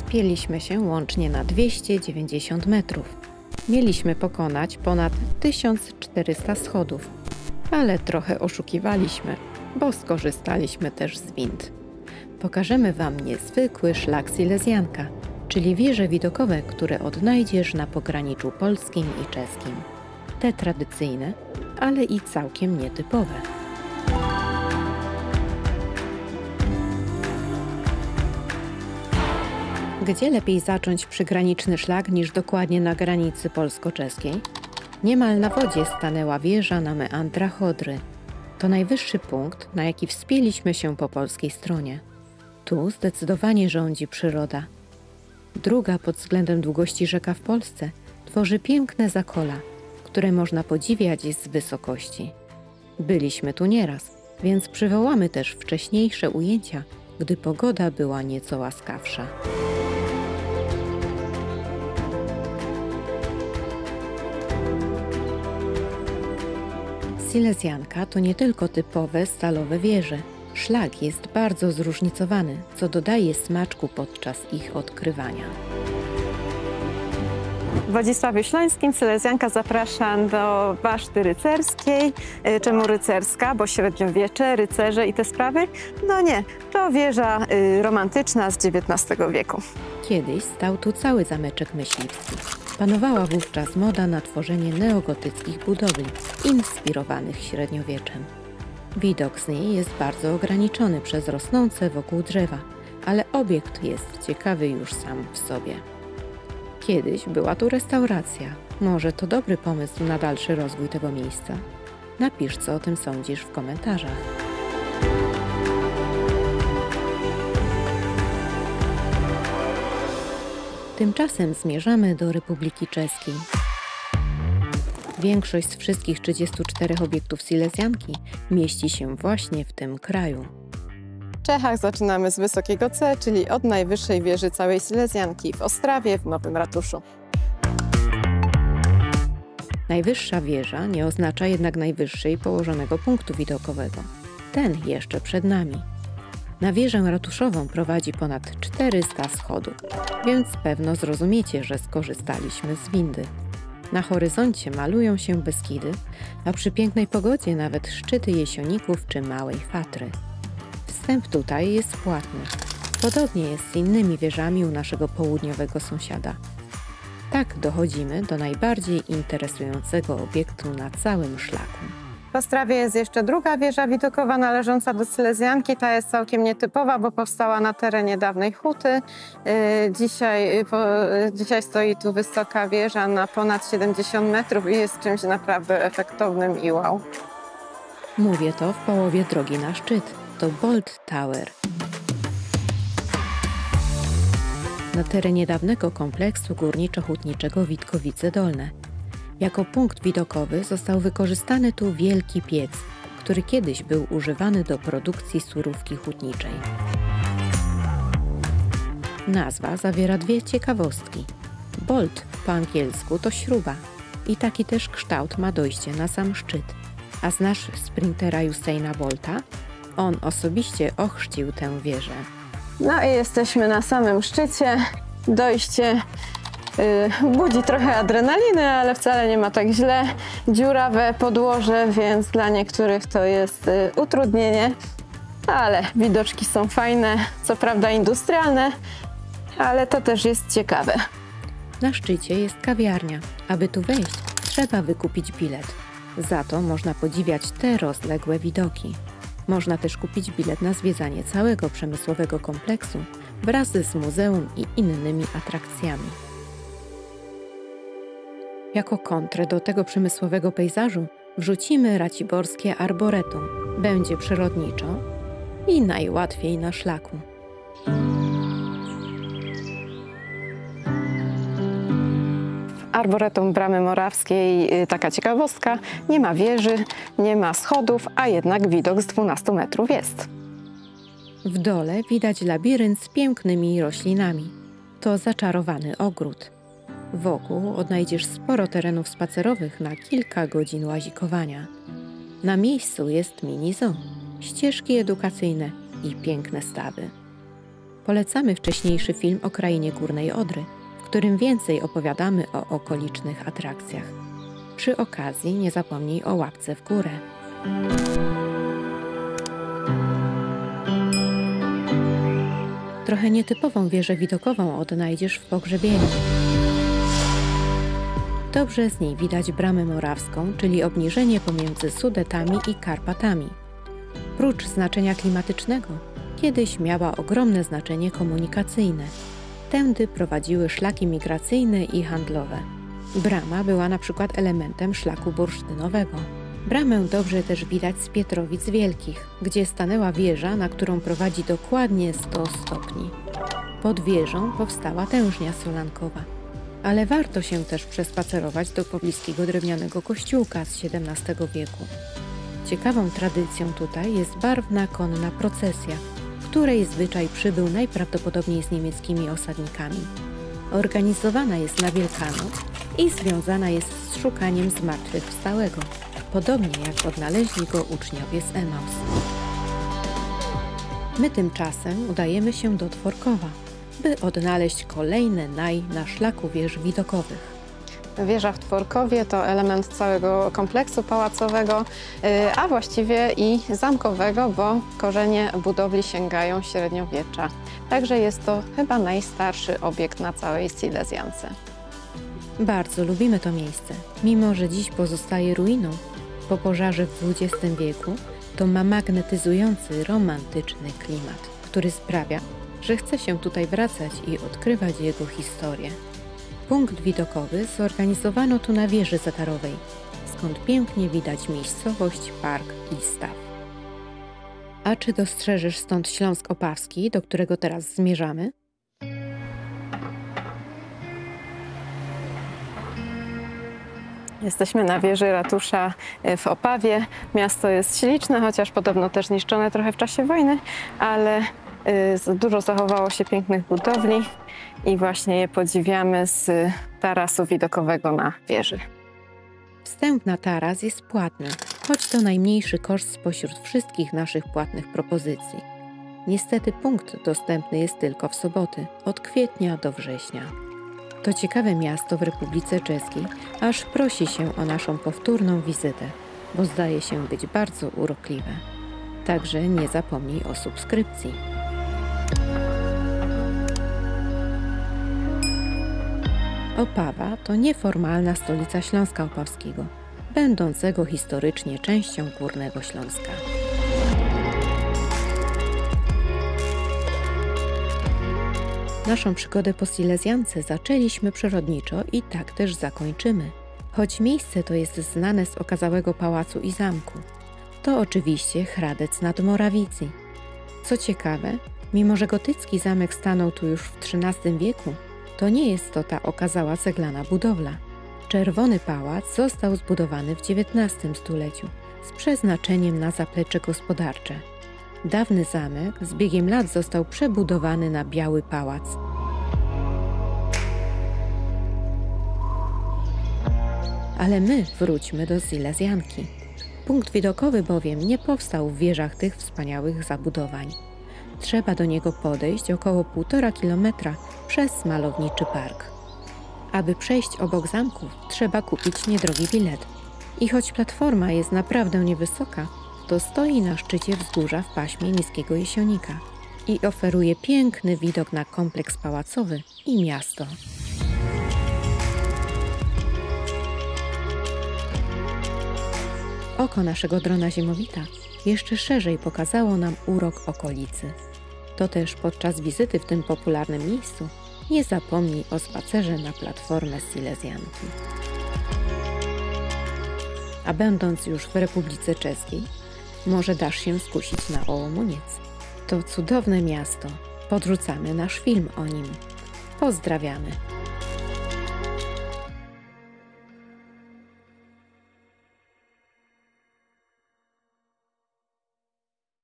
Spięliśmy się łącznie na 290 metrów. Mieliśmy pokonać ponad 1400 schodów, ale trochę oszukiwaliśmy, bo skorzystaliśmy też z wind. Pokażemy Wam niezwykły szlak Silezjanka, czyli wieże widokowe, które odnajdziesz na pograniczu polskim i czeskim. Te tradycyjne, ale i całkiem nietypowe. Gdzie lepiej zacząć przygraniczny szlak niż dokładnie na granicy polsko-czeskiej? Niemal na wodzie stanęła wieża na meandrach Odry. To najwyższy punkt, na jaki wspięliśmy się po polskiej stronie. Tu zdecydowanie rządzi przyroda. Druga pod względem długości rzeka w Polsce tworzy piękne zakola, które można podziwiać z wysokości. Byliśmy tu nieraz, więc przywołamy też wcześniejsze ujęcia, gdy pogoda była nieco łaskawsza. Silezjanka to nie tylko typowe stalowe wieże. Szlak jest bardzo zróżnicowany, co dodaje smaczku podczas ich odkrywania. W Wodzisławiu Śląskim Silezjanka zaprasza do baszty rycerskiej. Czemu rycerska? Bo średniowiecze, rycerze i te sprawy? No nie, to wieża romantyczna z XIX wieku. Kiedyś stał tu cały zameczek myśliwski. Panowała wówczas moda na tworzenie neogotyckich budowli, inspirowanych średniowieczem. Widok z niej jest bardzo ograniczony przez rosnące wokół drzewa, ale obiekt jest ciekawy już sam w sobie. Kiedyś była tu restauracja. Może to dobry pomysł na dalszy rozwój tego miejsca? Napisz, co o tym sądzisz w komentarzach. Tymczasem zmierzamy do Republiki Czeskiej. Większość z wszystkich 34 obiektów Silezjanki mieści się właśnie w tym kraju. W Czechach zaczynamy z wysokiego C, czyli od najwyższej wieży całej Silezjanki w Ostrawie, w Nowym Ratuszu. Najwyższa wieża nie oznacza jednak najwyższej położonego punktu widokowego. Ten jeszcze przed nami. Na wieżę ratuszową prowadzi ponad 400 schodów, więc pewno zrozumiecie, że skorzystaliśmy z windy. Na horyzoncie malują się Beskidy, a przy pięknej pogodzie nawet szczyty Jesieników czy Małej Fatry. Wstęp tutaj jest płatny. Podobnie jest z innymi wieżami u naszego południowego sąsiada. Tak dochodzimy do najbardziej interesującego obiektu na całym szlaku. W Ostrawie jest jeszcze druga wieża widokowa należąca do Silezjanki. Ta jest całkiem nietypowa, bo powstała na terenie dawnej huty. Dzisiaj stoi tu wysoka wieża na ponad 70 metrów i jest czymś naprawdę efektownym i wow. Mówię to w połowie drogi na szczyt. To Bolt Tower. Na terenie dawnego kompleksu górniczo-hutniczego Witkowice Dolne. Jako punkt widokowy został wykorzystany tu wielki piec, który kiedyś był używany do produkcji surówki hutniczej. Nazwa zawiera dwie ciekawostki. Bolt po angielsku to śruba i taki też kształt ma dojście na sam szczyt. A znasz sprintera Usaina Bolta? On osobiście ochrzcił tę wieżę. No i jesteśmy na samym szczycie. Dojście budzi trochę adrenaliny, ale wcale nie ma tak źle. Dziurawe podłoże, więc dla niektórych to jest utrudnienie. Ale widoczki są fajne, co prawda industrialne, ale to też jest ciekawe. Na szczycie jest kawiarnia. Aby tu wejść, trzeba wykupić bilet. Za to można podziwiać te rozległe widoki. Można też kupić bilet na zwiedzanie całego przemysłowego kompleksu wraz z muzeum i innymi atrakcjami. Jako kontrę do tego przemysłowego pejzażu wrzucimy raciborskie arboretum. Będzie przyrodniczo i najłatwiej na szlaku. Arboretum Bramy Morawskiej, taka ciekawostka, nie ma wieży, nie ma schodów, a jednak widok z 12 metrów jest. W dole widać labirynt z pięknymi roślinami. To zaczarowany ogród. Wokół odnajdziesz sporo terenów spacerowych na kilka godzin łazikowania. Na miejscu jest mini zoo, ścieżki edukacyjne i piękne stawy. polecamy wcześniejszy film o krainie Górnej Odry, w którym więcej opowiadamy o okolicznych atrakcjach. Przy okazji nie zapomnij o łapce w górę. Trochę nietypową wieżę widokową odnajdziesz w Pogrzebieniu. Dobrze z niej widać Bramę Morawską, czyli obniżenie pomiędzy Sudetami i Karpatami. Prócz znaczenia klimatycznego, kiedyś miała ogromne znaczenie komunikacyjne. Tędy prowadziły szlaki migracyjne i handlowe. Brama była na przykład elementem szlaku bursztynowego. Bramę dobrze też widać z Pietrowic Wielkich, gdzie stanęła wieża, na którą prowadzi dokładnie 100 stopni. Pod wieżą powstała tężnia solankowa. Ale warto się też przespacerować do pobliskiego drewnianego kościółka z XVII wieku. Ciekawą tradycją tutaj jest barwna konna procesja, w której zwyczaj przybył najprawdopodobniej z niemieckimi osadnikami. Organizowana jest na Wielkanoc i związana jest z szukaniem zmartwychwstałego, podobnie jak odnaleźli go uczniowie z Emaus. My tymczasem udajemy się do Tworkowa, by odnaleźć kolejne na szlaku wież widokowych. Wieża w Tworkowie to element całego kompleksu pałacowego, a właściwie i zamkowego, bo korzenie budowli sięgają średniowiecza. Także jest to chyba najstarszy obiekt na całej Silezjance. Bardzo lubimy to miejsce. Mimo że dziś pozostaje ruiną, po pożarze w XX wieku to ma magnetyzujący, romantyczny klimat, który sprawia, że chce się tutaj wracać i odkrywać jego historię. Punkt widokowy zorganizowano tu na wieży zatarowej, skąd pięknie widać miejscowość, park i staw. A czy dostrzeżesz stąd Śląsk Opawski, do którego teraz zmierzamy? Jesteśmy na wieży ratusza w Opawie. Miasto jest śliczne, chociaż podobno też niszczone trochę w czasie wojny, ale dużo zachowało się pięknych budowli i właśnie je podziwiamy z tarasu widokowego na wieży. Wstęp na taras jest płatny, choć to najmniejszy koszt spośród wszystkich naszych płatnych propozycji. Niestety punkt dostępny jest tylko w soboty, od kwietnia do września. To ciekawe miasto w Republice Czeskiej, aż prosi się o naszą powtórną wizytę, bo zdaje się być bardzo urokliwe. Także nie zapomnij o subskrypcji. Opawa to nieformalna stolica Śląska Opawskiego, będącego historycznie częścią Górnego Śląska. Naszą przygodę po Silezjance zaczęliśmy przyrodniczo i tak też zakończymy. Choć miejsce to jest znane z okazałego pałacu i zamku. To oczywiście Hradec nad Morawicji. Co ciekawe, mimo że gotycki zamek stanął tu już w XIII wieku, to nie jest to ta okazała ceglana budowla. Czerwony pałac został zbudowany w XIX stuleciu z przeznaczeniem na zaplecze gospodarcze. Dawny zamek z biegiem lat został przebudowany na biały pałac. Ale my wróćmy do Silezjanki. Punkt widokowy bowiem nie powstał w wieżach tych wspaniałych zabudowań. Trzeba do niego podejść około 1,5 kilometra przez malowniczy park. Aby przejść obok zamków, trzeba kupić niedrogi bilet. I choć platforma jest naprawdę niewysoka, to stoi na szczycie wzgórza w paśmie niskiego jesionika i oferuje piękny widok na kompleks pałacowy i miasto. Oko naszego drona ziemowita jeszcze szerzej pokazało nam urok okolicy. To też podczas wizyty w tym popularnym miejscu nie zapomnij o spacerze na platformę Silezjanki. A będąc już w Republice Czeskiej, może dasz się skusić na Ołomuniec. To cudowne miasto. Podrzucamy nasz film o nim. Pozdrawiamy.